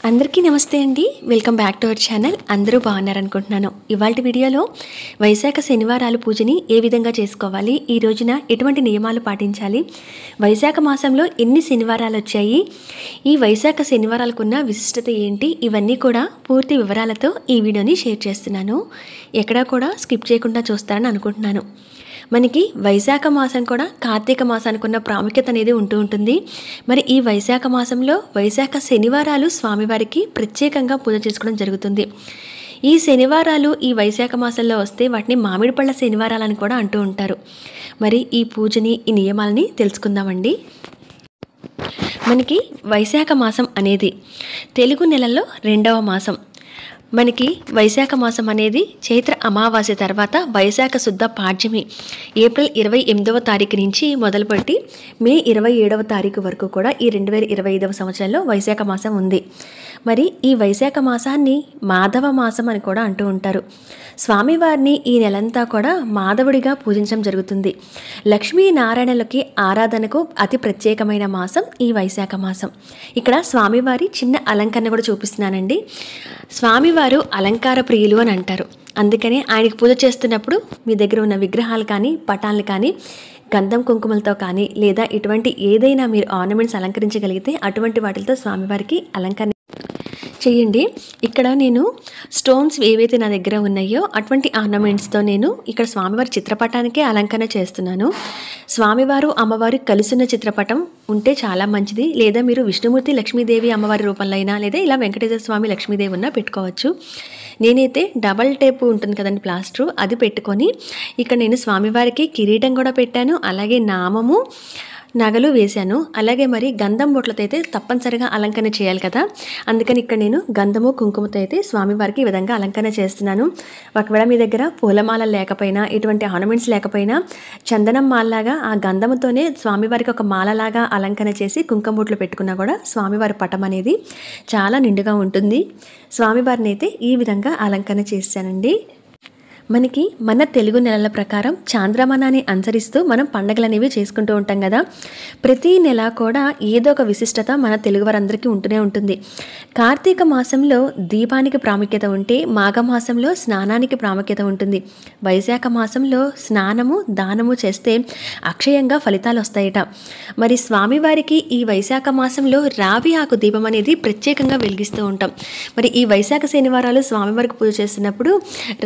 అందరికీ నమస్తే అండి. Welcome back to our channel. అందరూ బాగున్నారనుకుంటున్నాను. ఇవాల్టి వీడియోలో వైశాఖ శనివారాలు పూజని ఏ విధంగా చేసుకోవాలి, ఈ రోజున ఎటువంటి నియమాలు పాటించాలి, వైశాఖ మాసంలో ఎన్ని శనివారాలు వచ్చాయి, ఈ వైశాఖ శనివారాలకున్న విశిష్టత ఏంటి, ఇవన్నీ కూడా పూర్తి వివరాలతో ఈ వీడియోని షేర్ చేస్తున్నాను. ఎక్కడా కూడా స్కిప్ చేయకుండా చూస్తారని అనుకుంటున్నాను. మనకి వైశాఖ మాసం కూడా కార్తీక మాసానికి ఉన్న ప్రాముఖ్యత అనేది ఉంటుంది. మరి ఈ వైశాఖ మాసంలో వైశాఖ శనివారాలు స్వామివారికి ప్రత్యేకంగా పూజ చేసుకోవడం జరుగుతుంది. ఈ శనివారాలు ఈ వైశాఖ మాసంలో వస్తే వాటిని మామిడి పళ్ళ శనివారాలని కూడా అంటూ ఉంటారు. మరి ఈ పూజని, ఈ నియమాలని తెలుసుకుందామండి. మనకి వైశాఖ మాసం అనేది తెలుగు నెలల్లో 2వ మాసం. మనకి వైశాఖ మాసం అనేది చైత్ర అమావాస్య తర్వాత వైశాఖ శుద్ధ పాడ్యమి ఏప్రిల్ 28వ తారీఖు నుంచి మొదలుపెట్టి మే 27వ తారీఖు వరకు కూడా ఈ 2025వ సంవత్సరంలో వైశాఖ మాసం ఉంది. మరి ఈ వైశాఖ మాసాన్ని మాధవ మాసం అని కూడా అంటూ ఉంటారు. స్వామివారిని ఈ నెలంతా కూడా మాధవుడిగా పూజించడం జరుగుతుంది. లక్ష్మీనారాయణలకి ఆరాధనకు అతి ప్రత్యేకమైన మాసం ఈ వైశాఖ మాసం. ఇక్కడ స్వామివారి చిన్న అలంకరణ కూడా చూపిస్తున్నానండి. స్వామివారు అలంకార ప్రియులు అని అంటారు. అందుకనే ఆయనకి పూజ చేస్తున్నప్పుడు మీ దగ్గర ఉన్న విగ్రహాలు కానీ, పటాలు కానీ గంధం కుంకుమలతో కానీ, లేదా ఇటువంటి ఏదైనా మీరు ఆర్నమెంట్స్ అలంకరించగలిగితే అటువంటి వాటితో స్వామివారికి అలంకరణ చేయండి. ఇక్కడ నేను స్టోన్స్ ఏవైతే నా దగ్గర ఉన్నాయో అటువంటి ఆర్నమెంట్స్తో నేను ఇక్కడ స్వామివారి చిత్రపటానికే అలంకరణ చేస్తున్నాను. స్వామివారు అమ్మవారు కలిసిన చిత్రపటం ఉంటే చాలా మంచిది. లేదా మీరు విష్ణుమూర్తి లక్ష్మీదేవి అమ్మవారి రూపంలో అయినా, లేదా ఇలా వెంకటేశ్వర స్వామి లక్ష్మీదేవి ఉన్నా పెట్టుకోవచ్చు. నేనైతే డబల్ టేప్ ఉంటుంది కదండి, ప్లాస్టర్, అది పెట్టుకొని ఇక్కడ నేను స్వామివారికి కిరీటం కూడా పెట్టాను. అలాగే నామము, నగలు వేశాను. అలాగే మరి గంధం బొట్లతో అయితే తప్పనిసరిగా అలంకరణ చేయాలి కదా, అందుకని ఇక్కడ నేను గంధము కుంకుమతో అయితే స్వామివారికి ఈ విధంగా అలంకరణ చేస్తున్నాను. ఒకవేళ మీ దగ్గర పూలమాల లేకపోయినా, ఇటువంటి ఆర్నమెంట్స్ లేకపోయినా చందనం మాలలాగా ఆ గంధముతోనే స్వామివారికి ఒక మాలలాగా అలంకరణ చేసి కుంకుమ బొట్లు పెట్టుకున్నా కూడా స్వామివారి పటం అనేది చాలా నిండుగా ఉంటుంది. స్వామివారిని అయితే ఈ విధంగా అలంకరణ చేశానండి. మనకి మన తెలుగు నెలల ప్రకారం చాంద్రమానాన్ని అనుసరిస్తూ మనం పండుగలు అనేవి చేసుకుంటూ ఉంటాం కదా. ప్రతి నెల కూడా ఏదో ఒక విశిష్టత మన తెలుగు వారందరికీ ఉంటూనే ఉంటుంది. కార్తీక మాసంలో దీపానికి ప్రాముఖ్యత ఉంటే మాఘమాసంలో స్నానానికి ప్రాముఖ్యత ఉంటుంది. వైశాఖ మాసంలో స్నానము, దానము చేస్తే అక్షయంగా ఫలితాలు వస్తాయట. మరి స్వామివారికి ఈ వైశాఖ మాసంలో రావి ఆకు దీపం అనేది ప్రత్యేకంగా వెలిగిస్తూ ఉంటాం. మరి ఈ వైశాఖ శనివారాలు స్వామివారికి పూజ చేస్తున్నప్పుడు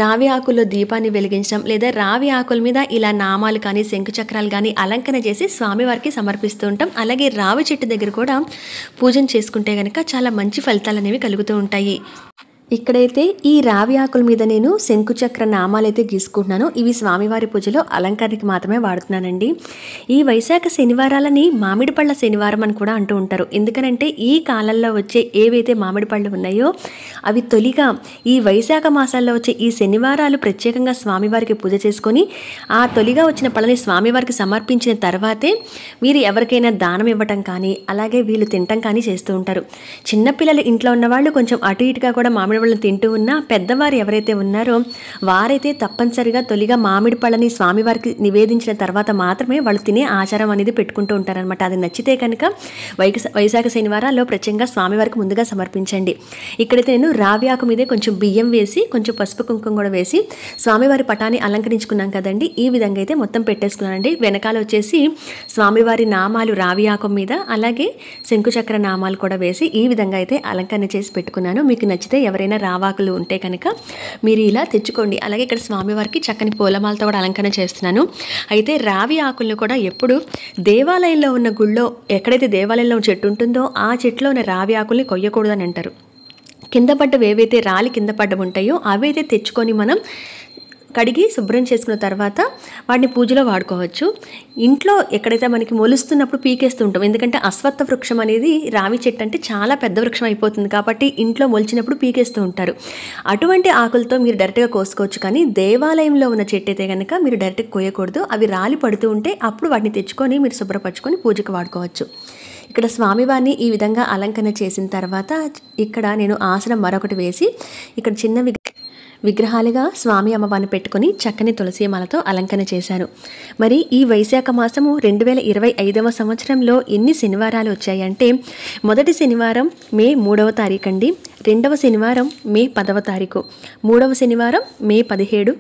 రావి ఆకులో దీపాన్ని వెలిగించడం, లేదా రావి ఆకుల మీద ఇలా నామాలు కానీ, శంకుచక్రాలు కానీ అలంకరణ చేసి స్వామివారికి సమర్పిస్తూ ఉంటాం. అలాగే రావి చెట్టు దగ్గర కూడా పూజన చేసుకుంటే కనుక చాలా మంచి ఫలితాలు అనేవి కలుగుతూ ఉంటాయి. ఇక్కడైతే ఈ రావి ఆకుల మీద నేను శంకుచక్ర నామాలైతే గీసుకుంటున్నాను. ఇవి స్వామివారి పూజలో అలంకరణకి మాత్రమే వాడుతున్నానండి. ఈ వైశాఖ శనివారాలని మామిడి పళ్ళ శనివారం అని కూడా అంటూ ఉంటారు. ఎందుకనంటే ఈ కాలంలో వచ్చే ఏవైతే మామిడి పళ్ళు ఉన్నాయో అవి తొలిగా ఈ వైశాఖ మాసాల్లో వచ్చే ఈ శనివారాలు ప్రత్యేకంగా స్వామివారికి పూజ చేసుకొని ఆ తొలిగా వచ్చిన పళ్ళని స్వామివారికి సమర్పించిన తర్వాతే మీరు ఎవరికైనా దానం ఇవ్వటం కానీ, అలాగే వీళ్ళు తినటం కానీ చేస్తూ ఉంటారు. చిన్నపిల్లలు ఇంట్లో ఉన్నవాళ్ళు కొంచెం అటు ఇటుగా కూడా మామిడి పళ్ళని తింటూ ఉన్నా, పెద్దవారు ఎవరైతే ఉన్నారో వారైతే తప్పనిసరిగా తొలిగా మామిడి పళ్ళని స్వామివారికి నివేదించిన తర్వాత మాత్రమే వాళ్ళు తినే ఆచారం అనేది పెట్టుకుంటూ ఉంటారనమాట. అది నచ్చితే కనుక వైశాఖ శనివారాల్లో ప్రత్యేకంగా స్వామివారికి ముందుగా సమర్పించండి. ఇక్కడైతే నేను రావి ఆకు మీదే కొంచెం బియ్యం వేసి, కొంచెం పసుపు కుంకుమ కూడా వేసి స్వామివారి పటాన్ని అలంకరించుకున్నాం కదండి. ఈ విధంగా అయితే మొత్తం పెట్టేసుకున్నానండి. వెనకాల వచ్చేసి స్వామివారి నామాలు రావి ఆకు మీద, అలాగే శంకుచక్ర నామాలు కూడా వేసి ఈ విధంగా అయితే అలంకరణ చేసి పెట్టుకున్నాను. మీకు నచ్చితే ఎవరైనా రావాకులు ఉంటే కనుక మీరు ఇలా తెచ్చుకోండి. అలాగే ఇక్కడ స్వామివారికి చక్కని పూలమాలతో కూడా అలంకరణ చేస్తున్నాను. అయితే రావి ఆకులను కూడా ఎప్పుడు దేవాలయంలో ఉన్న గుళ్ళో, ఎక్కడైతే దేవాలయంలో చెట్టు ఉంటుందో ఆ చెట్టులో ఉన్న రావి ఆకుల్ని కొయ్యకూడదు అని అంటారు. కింద పడ్డవి ఏవైతే రాలి కింద పడ్డవి ఉంటాయో అవైతే తెచ్చుకొని మనం కడిగి శుభ్రం చేసుకున్న తర్వాత వాటిని పూజలో వాడుకోవచ్చు. ఇంట్లో ఎక్కడైతే మనకి మొలుస్తున్నప్పుడు పీకేస్తూ ఉంటాం. ఎందుకంటే అశ్వత్థ వృక్షం అనేది రావి చెట్టు అంటే చాలా పెద్ద వృక్షం అయిపోతుంది కాబట్టి ఇంట్లో మొలిచినప్పుడు పీకేస్తూ ఉంటారు. అటువంటి ఆకులతో మీరు డైరెక్ట్గా కోసుకోవచ్చు. కానీ దేవాలయంలో ఉన్న చెట్టు అయితే కనుక మీరు డైరెక్ట్గా కోయకూడదు. అవి రాలి పడుతూ ఉంటే అప్పుడు వాటిని తెచ్చుకొని మీరు శుభ్రపరచుకొని పూజకు వాడుకోవచ్చు. ఇక్కడ స్వామివారిని ఈ విధంగా అలంకరణ చేసిన తర్వాత ఇక్కడ నేను ఆసనం మరొకటి వేసి ఇక్కడ చిన్న విగ్రహాలుగా స్వామి అమ్మవారిని పెట్టుకుని చక్కని తులసి మాలతో అలంకరణ చేశారు. మరి ఈ వైశాఖ మాసము 2025వ సంవత్సరంలో ఎన్ని శనివారాలు వచ్చాయంటే, మొదటి శనివారం మే 3వ తారీఖు అండి, రెండవ శనివారం మే 10వ తారీఖు, మూడవ శనివారం మే 17,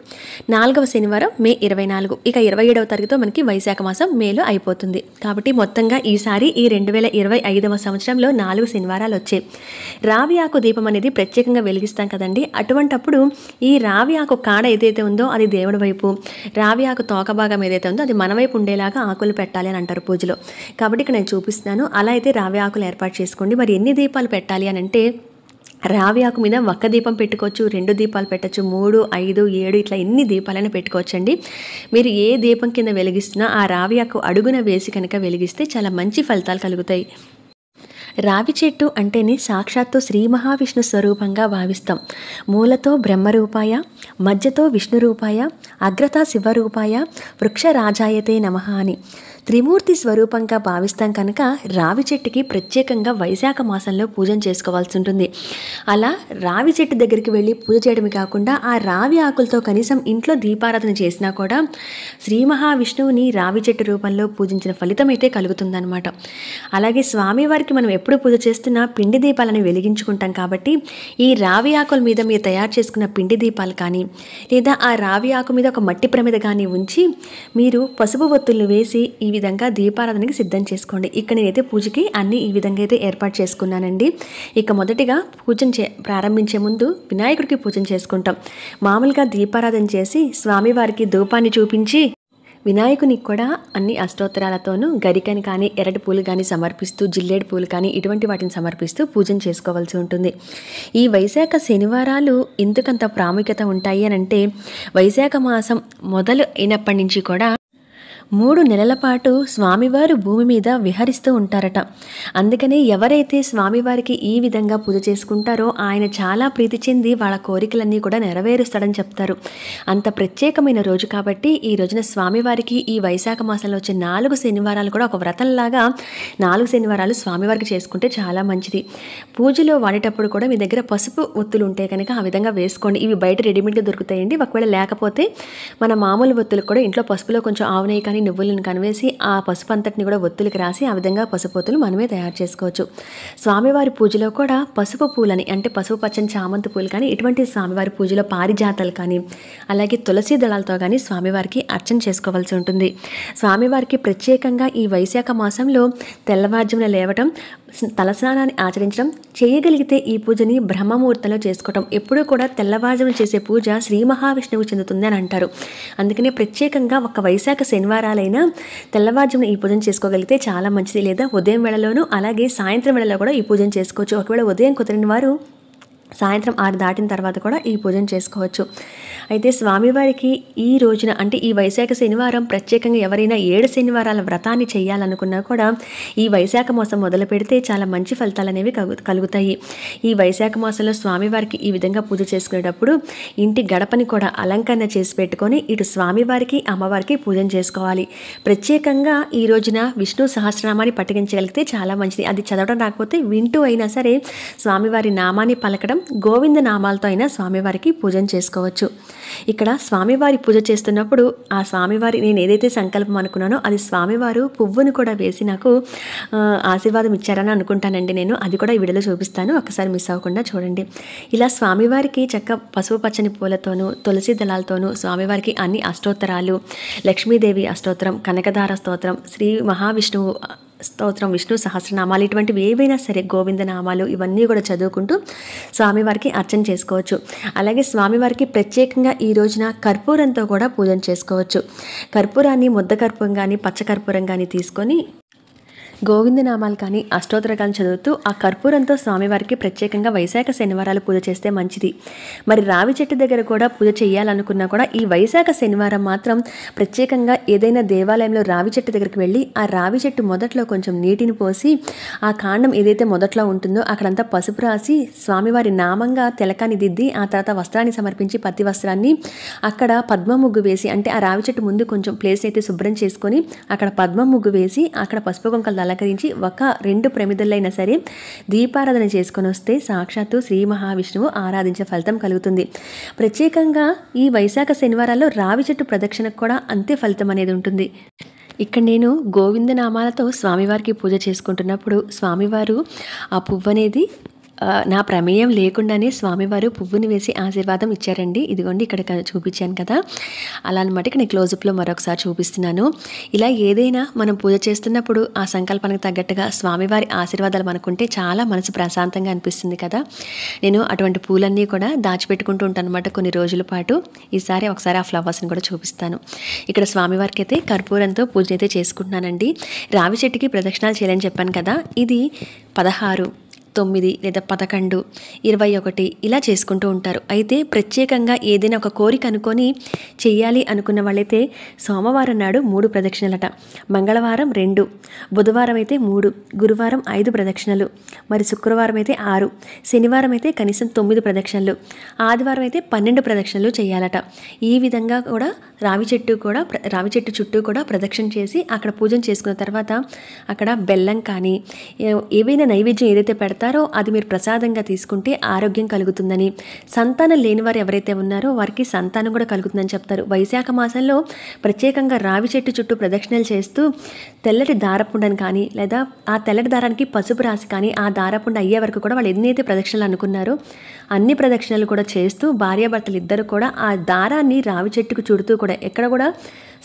నాలుగవ శనివారం మే 24, ఇక 27వ తారీఖుతో మనకి వైశాఖ మాసం మేలో అయిపోతుంది. కాబట్టి మొత్తంగా ఈసారి ఈ 2025వ సంవత్సరంలో 4 శనివారాలు వచ్చాయి. రావి ఆకు దీపం అనేది ప్రత్యేకంగా వెలిగిస్తాం కదండి. అటువంటప్పుడు ఈ రావి ఆకు కాడ ఏదైతే ఉందో అది దేవుడి వైపు, రావి ఆకు తోక భాగం ఏదైతే ఉందో అది మన వైపు ఉండేలాగా ఆకులు పెట్టాలి అని అంటారు పూజలో. కాబట్టి ఇక్కడ నేను చూపిస్తున్నాను. అలా అయితే రావి ఆకులు ఏర్పాటు చేసుకోండి. మరి ఎన్ని దీపాలు పెట్టాలి అని అంటే, రావి ఆకు మీద ఒక్క దీపం పెట్టుకోవచ్చు, 2 దీపాలు పెట్టచ్చు, 3, 5, 7 ఇట్లా ఎన్ని దీపాలైనా పెట్టుకోవచ్చండి. మీరు ఏ దీపం కింద వెలిగిస్తున్నా ఆ రావి ఆకు అడుగున వేసి కనుక వెలిగిస్తే చాలా మంచి ఫలితాలు కలుగుతాయి. రావి చెట్టు అంటేనే సాక్షాత్తు శ్రీ మహావిష్ణు స్వరూపంగా భావిస్తాం. మూలతో బ్రహ్మరూపాయ, మధ్యతో విష్ణురూపాయ, అగ్రత శివరూపాయ, వృక్షరాజాయతే నమః అని త్రిమూర్తి స్వరూపంగా భావిస్తాం కనుక రావి చెట్టుకి ప్రత్యేకంగా వైశాఖ మాసంలో పూజన చేసుకోవాల్సి ఉంటుంది. అలా రావి చెట్టు దగ్గరికి వెళ్ళి పూజ చేయడమే కాకుండా ఆ రావి ఆకులతో కనీసం ఇంట్లో దీపారాధన చేసినా కూడా శ్రీ మహావిష్ణువుని రావి చెట్టు రూపంలో పూజించిన ఫలితం అయితే కలుగుతుందన్నమాట. అలాగే స్వామివారికి మనం ఎప్పుడు పూజ చేస్తున్నా పిండి దీపాలను వెలిగించుకుంటాం కాబట్టి ఈ రావి ఆకుల మీద మీరు తయారు చేసుకున్న పిండి దీపాలు కానీ, లేదా ఆ రావి ఆకు మీద ఒక మట్టి ప్రమిద కానీ ఉంచి మీరు పసుపు ఒత్తులు వేసి ఈ విధంగా దీపారాధనకి సిద్ధం చేసుకోండి. ఇక్కడ నేనైతే పూజకి అన్ని ఈ విధంగా అయితే ఏర్పాటు చేసుకున్నానండి. ఇక మొదటిగా పూజన ప్రారంభించే ముందు వినాయకుడికి పూజన చేసుకుంటాం. మామూలుగా దీపారాధన చేసి స్వామివారికి ధూపాన్ని చూపించి వినాయకునికి కూడా అన్ని అష్టోత్తరాలతోనూ గరికని కానీ, ఎర్రటి పూలు కానీ సమర్పిస్తూ, జిల్లేడు పూలు కానీ ఇటువంటి వాటిని సమర్పిస్తూ పూజన చేసుకోవాల్సి ఉంటుంది. ఈ వైశాఖ శనివారాలు ఎందుకంత ప్రాముఖ్యత ఉంటాయి అని అంటే, వైశాఖ మాసం మొదలు అయినప్పటి నుంచి కూడా 3 నెలల పాటు స్వామివారు భూమి మీద విహరిస్తూ ఉంటారట. అందుకనే ఎవరైతే స్వామివారికి ఈ విధంగా పూజ చేసుకుంటారో ఆయన చాలా ప్రీతి చెంది వాళ్ళ కోరికలన్నీ కూడా నెరవేరుస్తాడని చెప్తారు. అంత ప్రత్యేకమైన రోజు కాబట్టి ఈ రోజున స్వామివారికి ఈ వైశాఖ మాసంలో వచ్చే 4 శనివారాలు కూడా ఒక వ్రతంలాగా 4 శనివారాలు స్వామివారికి చేసుకుంటే చాలా మంచిది. పూజలో వాడేటప్పుడు కూడా మీ దగ్గర పసుపు ఒత్తులు ఉంటే కనుక ఆ విధంగా వేసుకోండి. ఇవి బయట రెడీమేడ్గా దొరుకుతాయండి. ఒకవేళ లేకపోతే మన మామూలు ఒత్తులు కూడా ఇంట్లో పసుపులో కొంచెం ఆవు నెయ్యి కానీ నువ్వులను కనివేసి ఆ పసుపు అంతటిని కూడా ఒత్తులకి రాసి ఆ విధంగా పసుపు ఒత్తులు మనమే తయారు చేసుకోవచ్చు. స్వామివారి పూజలో కూడా పసుపు పూలని అంటే పసుపు పచ్చని చామంతి పూలు కానీ, ఇటువంటి స్వామివారి పూజలో పారిజాతాలు కానీ, అలాగే తులసి దళాలతో కానీ స్వామివారికి అర్చన చేసుకోవాల్సి ఉంటుంది. స్వామివారికి ప్రత్యేకంగా ఈ వైశాఖ మాసంలో తెల్లవారుజామున లేవటం, తలస్నానాన్ని ఆచరించడం, చేయగలిగితే ఈ పూజని బ్రహ్మముహూర్తంలో చేసుకోవటం. ఎప్పుడూ కూడా తెల్లవారుజామున చేసే పూజ శ్రీ మహావిష్ణువు చెందుతుంది అని అంటారు. అందుకనే ప్రత్యేకంగా ఒక వైశాఖ శనివారాలైనా తెల్లవారుజామున ఈ పూజను చేసుకోగలిగితే చాలా మంచిది. లేదా ఉదయం వేళలోనూ అలాగే సాయంత్రం వేళలో కూడా ఈ పూజను చేసుకోవచ్చు. ఒకవేళ ఉదయం కుదిరిన వారు సాయంత్రం 6 దాటిన తర్వాత కూడా ఈ పూజను చేసుకోవచ్చు. అయితే స్వామివారికి ఈ రోజున అంటే ఈ వైశాఖ శనివారం ప్రత్యేకంగా ఎవరైనా 7 శనివారాల వ్రతాన్ని చేయాలనుకున్నా కూడా ఈ వైశాఖ మాసం మొదలు పెడితే చాలా మంచి ఫలితాలు అనేవి కలుగుతాయి. ఈ వైశాఖ మాసంలో స్వామివారికి ఈ విధంగా పూజ చేసుకునేటప్పుడు ఇంటి గడపని కూడా అలంకరణ చేసి పెట్టుకొని ఇటు స్వామివారికి అమ్మవారికి పూజన చేసుకోవాలి. ప్రత్యేకంగా ఈ రోజున విష్ణు సహస్రనామాన్ని పఠించగలిగితే చాలా మంచిది. అది చదవడం రాకపోతే వింటూ అయినా సరే స్వామివారి నామాన్ని పలకడం, గోవింద నామాలతో అయినా స్వామివారికి పూజన చేసుకోవచ్చు. ఇక్కడ స్వామివారి పూజ చేస్తున్నప్పుడు ఆ స్వామివారి నేను ఏదైతే సంకల్పం అనుకున్నానో అది స్వామివారు పువ్వును కూడా వేసి నాకు ఆశీర్వాదం ఇచ్చారని అనుకుంటానండి. నేను అది కూడా ఈ వీడియోలో చూపిస్తాను, ఒక్కసారి మిస్ అవ్వకుండా చూడండి. ఇలా స్వామివారికి చక్క పసుపు పచ్చని పూలతోనూ తులసి దళాలతోనూ స్వామివారికి అన్ని అష్టోత్తరాలు, లక్ష్మీదేవి అష్టోత్తరం, కనకదార స్తోత్రం, శ్రీ మహావిష్ణువు స్తోత్రం, విష్ణు సహస్రనామాలు ఇటువంటివి ఏవైనా సరే గోవింద నామాలు ఇవన్నీ కూడా చదువుకుంటూ స్వామివారికి అర్చన చేసుకోవచ్చు. అలాగే స్వామివారికి ప్రత్యేకంగా ఈ రోజున కర్పూరంతో కూడా పూజన చేసుకోవచ్చు. కర్పూరాన్ని ముద్ద కర్పూరం కానీ పచ్చ కర్పూరం కానీ తీసుకొని గోవిందనామాలు కానీ అష్టోత్తరాలు చదువుతూ ఆ కర్పూరంతో స్వామివారికి ప్రత్యేకంగా వైశాఖ శనివారాలు పూజ చేస్తే మంచిది. మరి రావి చెట్టు దగ్గర కూడా పూజ చేయాలనుకున్నా కూడా ఈ వైశాఖ శనివారం మాత్రం ప్రత్యేకంగా ఏదైనా దేవాలయంలో రావి చెట్టు దగ్గరికి వెళ్ళి ఆ రావి చెట్టు మొదట్లో కొంచెం నీటిని పోసి ఆ కాండం ఏదైతే మొదట్లో ఉంటుందో అక్కడంతా పసుపు రాసి స్వామివారి నామంగా తిలకాన్ని దిద్ది ఆ తర్వాత వస్త్రాన్ని సమర్పించి పత్తి వస్త్రాన్ని అక్కడ పద్మ ముగ్గు వేసి అంటే ఆ రావి చెట్టు ముందు కొంచెం ప్లేస్ అయితే శుభ్రం చేసుకొని అక్కడ పద్మ ముగ్గు వేసి అక్కడ పసుపు కుంకాలు అలంకరించి 1-2 ప్రమిదలైనా సరే దీపారాధన చేసుకొని వస్తే సాక్షాత్తు శ్రీ మహావిష్ణువు ఆరాధించే ఫలితం కలుగుతుంది. ప్రత్యేకంగా ఈ వైశాఖ శనివారాల్లో రావి చెట్టు ప్రదక్షిణకు కూడా అంతే ఫలితం అనేది ఉంటుంది. ఇక్కడ నేను గోవిందనామాలతో స్వామివారికి పూజ చేసుకుంటున్నప్పుడు స్వామివారు ఆ పువ్వు అనేది నా ప్రమేయం లేకుండానే స్వామివారు పువ్వుని వేసి ఆశీర్వాదం ఇచ్చారండి. ఇదిగోండి ఇక్కడ చూపించాను కదా, అలా అనమాట. ఇక్కడ నేను క్లోజప్లో మరొకసారి చూపిస్తున్నాను. ఇలా ఏదైనా మనం పూజ చేస్తున్నప్పుడు ఆ సంకల్పానికి తగ్గట్టుగా స్వామివారి ఆశీర్వాదాలు మనకుంటే చాలా మనసు ప్రశాంతంగా అనిపిస్తుంది కదా. నేను అటువంటి పూలన్నీ కూడా దాచిపెట్టుకుంటూ ఉంటాను అనమాట కొన్ని రోజుల పాటు. ఈసారి ఒకసారి ఆ ఫ్లవర్స్ని కూడా చూపిస్తాను. ఇక్కడ స్వామివారికి అయితే కర్పూరంతో పూజ అయితే చేసుకుంటున్నానండి. రావి చెట్టుకి ప్రదక్షిణాలు చేయాలని చెప్పాను కదా, ఇది 16, 9 లేదా 11, 21 ఇలా చేసుకుంటూ ఉంటారు. అయితే ప్రత్యేకంగా ఏదైనా ఒక కోరిక అనుకొని చెయ్యాలి అనుకున్న వాళ్ళైతే సోమవారం నాడు 3 ప్రదక్షిణలట, మంగళవారం 2, బుధవారం అయితే 3, గురువారం 5 ప్రదక్షిణలు, మరి శుక్రవారం అయితే 6, శనివారం అయితే కనీసం 9 ప్రదక్షిణలు, ఆదివారం అయితే 12 ప్రదక్షిణలు చేయాలట. ఈ విధంగా కూడా రావి చెట్టు చుట్టూ కూడా ప్రదక్షిణ చేసి అక్కడ పూజన చేసుకున్న తర్వాత అక్కడ బెల్లం కానీ ఏవైనా నైవేద్యం ఏదైతే పెడతారో అది మీరు ప్రసాదంగా తీసుకుంటే ఆరోగ్యం కలుగుతుందని, సంతానం లేని వారు ఎవరైతే ఉన్నారో వారికి సంతానం కూడా కలుగుతుందని చెప్తారు. వైశాఖ మాసంలో ప్రత్యేకంగా రావి చెట్టు చుట్టూ ప్రదక్షిణలు చేస్తూ తెల్లటి దారపుండని కానీ లేదా ఆ తెల్లటి దారానికి పసుపు రాసి కానీ ఆ దారపుండ అయ్యే వరకు కూడా వాళ్ళు ఎన్నైతే ప్రదక్షిణలు అనుకున్నారో అన్ని ప్రదక్షిణలు కూడా చేస్తూ భార్యాభర్తలు ఇద్దరు కూడా ఆ దారాన్ని రావి చెట్టుకు చుడుతూ కూడా, ఎక్కడ కూడా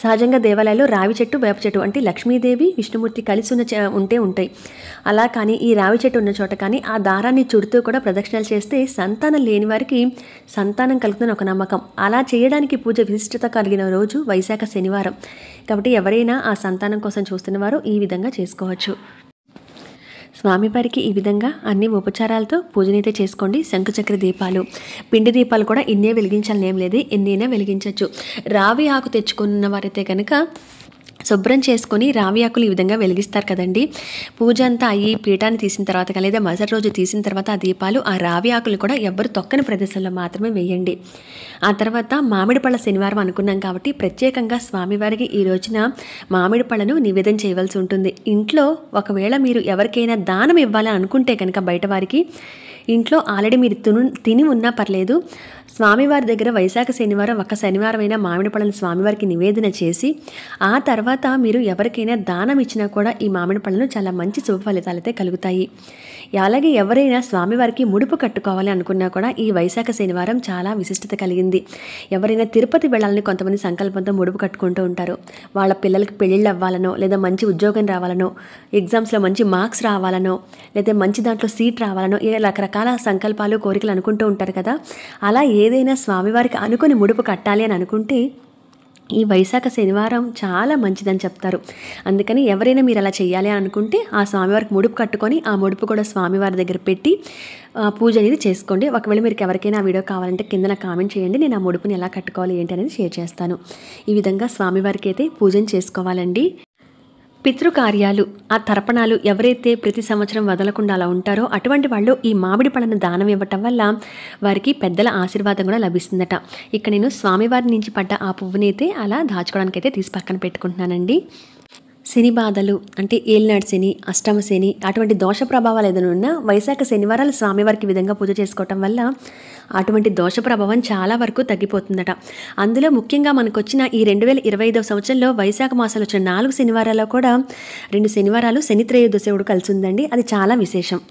సహజంగా దేవాలయాల్లో రావి చెట్టు వేప చెట్టు అంటే లక్ష్మీదేవి విష్ణుమూర్తి కలిసి ఉంటాయి. అలా కానీ ఈ రావి చెట్టు ఉన్న చోట కానీ ఆ దారాన్ని చుడుతూ కూడా ప్రదక్షిణలు చేస్తే సంతానం లేని వారికి సంతానం కలుగుతుందని ఒక నమ్మకం. అలా చేయడానికి పూజ విశిష్టత కలిగిన రోజు వైశాఖ శనివారం కాబట్టి ఎవరైనా ఆ సంతానం కోసం చూస్తున్న వారు ఈ విధంగా చేసుకోవచ్చు. స్వామివారికి ఈ విధంగా అన్ని ఉపచారాలతో పూజనైతే చేసుకోండి. శంకుచక్ర దీపాలు, పిండి దీపాలు కూడా ఇన్నే వెలిగించాలని ఏం లేదు, ఎన్నైనా వెలిగించవచ్చు. రావి ఆకు తెచ్చుకున్న వారైతే కనుక శుభ్రం చేసుకొని రావి ఆకులు ఈ విధంగా వెలిగిస్తారు కదండి. పూజ అంతా అయ్యి పీఠాన్ని తీసిన తర్వాత కానీ లేదా మరుసటి రోజు తీసిన తర్వాత ఆ దీపాలు ఆ రావి ఆకులు కూడా ఎవ్వరు తొక్కని ప్రదేశంలో మాత్రమే వేయండి. ఆ తర్వాత మామిడి పళ్ళ శనివారం అనుకున్నాం కాబట్టి ప్రత్యేకంగా స్వామివారికి ఈ రోజున మామిడి పళ్ళను నివేదన చేయవలసి ఉంటుంది. ఇంట్లో ఒకవేళ మీరు ఎవరికైనా దానం ఇవ్వాలని అనుకుంటే కనుక బయట వారికి, ఇంట్లో ఆల్రెడీ మీరు తిని ఉన్నా పర్లేదు, స్వామివారి దగ్గర వైశాఖ శనివారం ఒక శనివారం అయినా మామిడి పళ్ళను స్వామివారికి నివేదన చేసి ఆ తర్వాత మీరు ఎవరికైనా దానం ఇచ్చినా కూడా ఈ మామిడి పళ్ళను చాలా మంచి శుభ ఫలితాలైతే కలుగుతాయి. అలాగే ఎవరైనా స్వామివారికి ముడుపు కట్టుకోవాలి అనుకున్నా కూడా ఈ వైశాఖ శనివారం చాలా విశిష్టత కలిగింది. ఎవరైనా తిరుపతి వెళ్ళాలని కొంతమంది సంకల్పంతో ముడుపు కట్టుకుంటూ ఉంటారు. వాళ్ళ పిల్లలకి పెళ్ళిళ్ళు అవ్వాలనో లేదా మంచి ఉద్యోగం రావాలనో, ఎగ్జామ్స్లో మంచి మార్క్స్ రావాలనో లేదా మంచి దాంట్లో సీట్ రావాలనో ఇలా రకరకాల సంకల్పాలు కోరికలు అనుకుంటూ ఉంటారు కదా. అలా ఏదైనా స్వామివారికి అనుకుని ముడుపు కట్టాలి అని అనుకుంటే ఈ వైశాఖ శనివారం చాలా మంచిదని చెప్తారు. అందుకని ఎవరైనా మీరు అలా చేయాలి అని అనుకుంటే ఆ స్వామివారికి ముడుపు కట్టుకొని ఆ ముడుపు కూడా స్వామివారి దగ్గర పెట్టి పూజ అనేది చేసుకోండి. ఒకవేళ మీరు ఎవరికైనా ఆ వీడియో కావాలంటే కింద కామెంట్ చేయండి, నేను ఆ ముడుపుని ఎలా కట్టుకోవాలి ఏంటి అనేది షేర్ చేస్తాను. ఈ విధంగా స్వామివారికి అయితే పూజను చేసుకోవాలండి. పితృకార్యాలు, ఆ తర్పణాలు ఎవరైతే ప్రతి సంవత్సరం వదలకుండా అలా ఉంటారో అటువంటి వాళ్ళు ఈ మామిడి పళ్ళను దానం ఇవ్వటం వల్ల వారికి పెద్దల ఆశీర్వాదం కూడా లభిస్తుందట. ఇక్కడ నేను స్వామివారి నుంచి పడ్డ ఆ పువ్వునైతే అలా దాచుకోవడానికైతే తీసి పక్కన పెట్టుకుంటున్నానండి. శని బాధలు అంటే ఏలినాడు శని, అష్టమ శని అటువంటి దోష ప్రభావాలు ఏదైనా ఉన్నా వైశాఖ శనివారాలు స్వామివారికి విధంగా పూజ చేసుకోవటం వల్ల అటువంటి దోష ప్రభావం చాలా వరకు తగ్గిపోతుందట. అందులో ముఖ్యంగా మనకు వచ్చిన ఈ 2025వ సంవత్సరంలో వైశాఖ మాసంలో వచ్చిన 4 శనివారాల్లో కూడా 2 శనివారాలు శని త్రయోదశి కూడా కలిసి ఉందండి. అది చాలా విశేషం.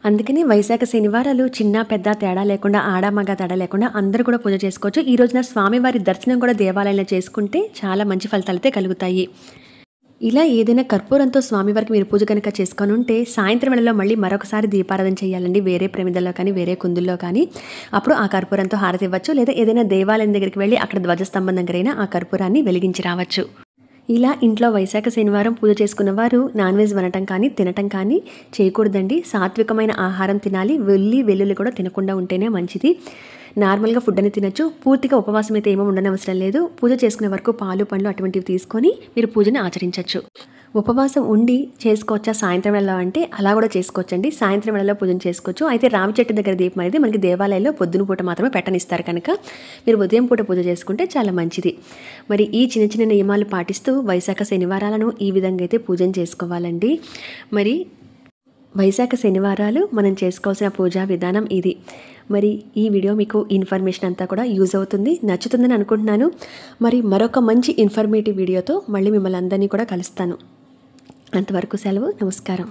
అందుకని వైశాఖ శనివారాలు చిన్న పెద్ద తేడా లేకుండా, ఆడ మగ తేడా లేకుండా అందరూ కూడా పూజ చేసుకోవచ్చు. ఈ రోజున స్వామివారి దర్శనం కూడా దేవాలయంలో చేసుకుంటే చాలా మంచి ఫలితాలైతే కలుగుతాయి. ఇలా ఏదైనా కర్పూరంతో స్వామివారికి మీరు పూజ కనుక చేసుకొని ఉంటే సాయంత్రం వేళలో మళ్ళీ మరొకసారి దీపారాధన చేయాలండి. వేరే ప్రమిదల్లో కానీ వేరే కుందుల్లో కానీ అప్పుడు ఆ కర్పూరంతో హారతి ఇవ్వచ్చు. లేదా ఏదైనా దేవాలయం దగ్గరికి వెళ్ళి అక్కడ ధ్వజస్తంభం దగ్గరైనా ఆ కర్పూరాన్ని వెలిగించి రావచ్చు. ఇలా ఇంట్లో వైశాఖ శనివారం పూజ చేసుకున్న వారు నాన్ వెజ్ వండటం కానీ తినటం కానీ చేయకూడదండి. సాత్వికమైన ఆహారం తినాలి. వెల్లుల్లి కూడా తినకుండా ఉంటేనే మంచిది. నార్మల్గా ఫుడ్ అని తినచ్చు. పూర్తిగా ఉపవాసం అయితే ఏమో ఉండనవసరం లేదు. పూజ చేసుకునే వరకు పాలు పండ్లు అటువంటివి తీసుకొని మీరు పూజని ఆచరించవచ్చు. ఉపవాసం ఉండి చేసుకోవచ్చా సాయంత్రం వేళ అంటే అలా కూడా చేసుకోవచ్చండి. సాయంత్రం వేళలో పూజను చేసుకోవచ్చు. అయితే రావి చెట్టు దగ్గర దీపం అనేది మనకి దేవాలయంలో పొద్దున పూట మాత్రమే పెట్టనిస్తారు కనుక మీరు ఉదయం పూట పూజ చేసుకుంటే చాలా మంచిది. మరి ఈ చిన్న చిన్న నియమాలు పాటిస్తూ వైశాఖ శనివారాలను ఈ విధంగా అయితే పూజను చేసుకోవాలండి. మరి వైశాఖ శనివారాలు మనం చేసుకోవాల్సిన పూజా విధానం ఇది. మరి ఈ వీడియో మీకు ఇన్ఫర్మేషన్ అంతా కూడా యూజ్ అవుతుంది, నచ్చుతుందని అనుకుంటున్నాను. మరి మరొక మంచి ఇన్ఫర్మేటివ్ వీడియోతో మళ్ళీ మిమ్మల్ని అందరినీ కూడా కలుస్తాను. అంతవరకు సెలవు. నమస్కారం.